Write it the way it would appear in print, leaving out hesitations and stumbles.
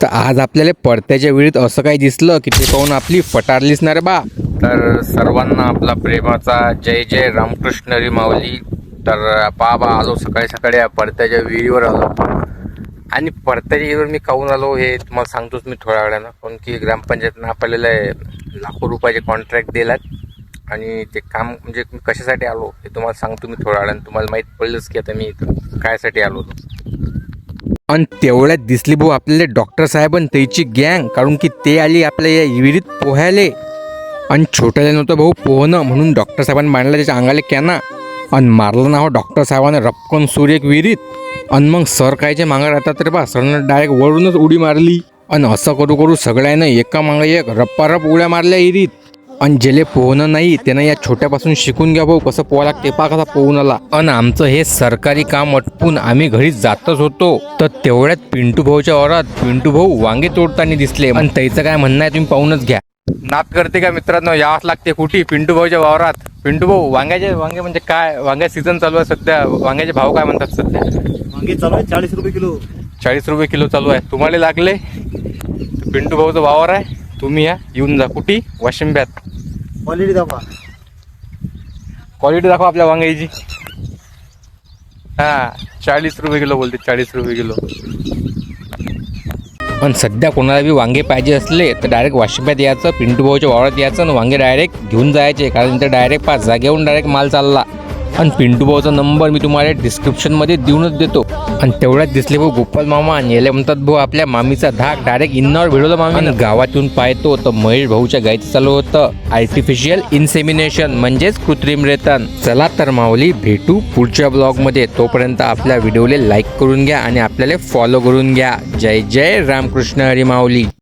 तर आज आपल्याला पडत्याच्या वेळीत असं काही दिसलं की ते पाहून आपली फटारलीच ना रे बा. तर सर्वांना आपला प्रेमाचा जय जय रामकृष्ण हरी माऊली. तर बाबा आलो सकाळी सकाळी पडत्याच्या विहिरीवर आलो. आणि पडत्याच्या विहिरीवर मी काहून आलो हे तुम्हाला सांगतोच मी थोड्या वेळानं. कारण की ग्रामपंचायतनं आपल्याला लाखो रुपयाचे कॉन्ट्रॅक्ट दिलात आणि ते काम म्हणजे कशासाठी आलो हे तुम्हाला सांगतो मी थोड्या वेळानं. तुम्हाला माहीत पडलंच की आता मी इथं कायसाठी आलो होतो. आणि तेवढ्यात दिसली भाऊ आपल्याला डॉक्टर साहेब आणि त्याची गँग. कारण की ते आली आपल्या या विहिरीत पोहायले. आणि छोट्याला नव्हतं भाऊ पोहणं म्हणून डॉक्टर साहेबांनी मांडला त्याच्या अंगाले कॅना आणि मारलं ना हो डॉक्टर साहेबांनी रपकन सूर्य एक विहिरीत. आणि मग सर कायचे मागं राहतात रे बा. सरनं डायरेक्ट वळूनच उडी मारली. आणि असं करू करू सगळ्यांना एका मागं एक रप्पारप उड्या मारल्या विहिरीत. आणि ज्याले पोहणं नाही त्यानं या छोट्यापासून शिकून घ्या भाऊ कसं पोहा लागते पा कसा पोहून आला. आणि आमचं हे सरकारी काम अटपून आम्ही घरी जातच होतो तर तेवढ्यात पिंटू भाऊच्या वरात पिंटू भाऊ वांगे तोडताना दिसले. आणि त्याचं काय म्हणणं आहे तुम्ही पाहूनच घ्या. नात करते का मित्रांनो यावंच लागते कुठे पिंटू भाऊच्या वावरात. पिंटू भाऊ वांगे म्हणजे काय वांग्या सीझन चालू आहे सध्या. वांग्याचे भाव काय म्हणतात सध्या? वांगे चालू आहे 40 रुपये किलो. 40 रुपये किलो चालू आहे. तुम्हाला लागले पिंटू भाऊचं वावर आहे. तुम्ही या येऊन जा कुठे वाशिंब्यात. क्वालिटी दाखवा. क्वालिटी दाखवा आपल्या वांग्याची. हा 40 रुपये किलो बोलते 40 रुपये किलो. पण सध्या कोणाला बी वांगे पाहिजे असले तर डायरेक्ट वाशिंब्यात यायचं पिंटू भाऊच्या वावरात यायचं आणि वांगे डायरेक्ट घेऊन जायचे. कारण इथं डायरेक्ट 5 जागेहून डायरेक्ट माल चालला. आणि पिंटू भाऊचा नंबर मी तुम्हाला डिस्क्रिप्शनमध्ये देऊनच देतो. आणि तेवढ्यात दिसले भाऊ गोपाल मामा आणि याला म्हणतात भाऊ आपल्या मामीचा धाक डायरेक्ट इन्नावर भिडवलं मामी. आणि गावात येऊन पाहतो तर महेश भाऊच्या गायचं चालू होतं आर्टिफिशियल इन्सेमिनेशन म्हणजेच कृत्रिम रेतन. चला तर माऊली भेटू पुढच्या ब्लॉगमध्ये. तोपर्यंत आपल्या व्हिडिओला लाईक करून घ्या आणि आपल्याला फॉलो करून घ्या. जय जय रामकृष्ण हरी माऊली.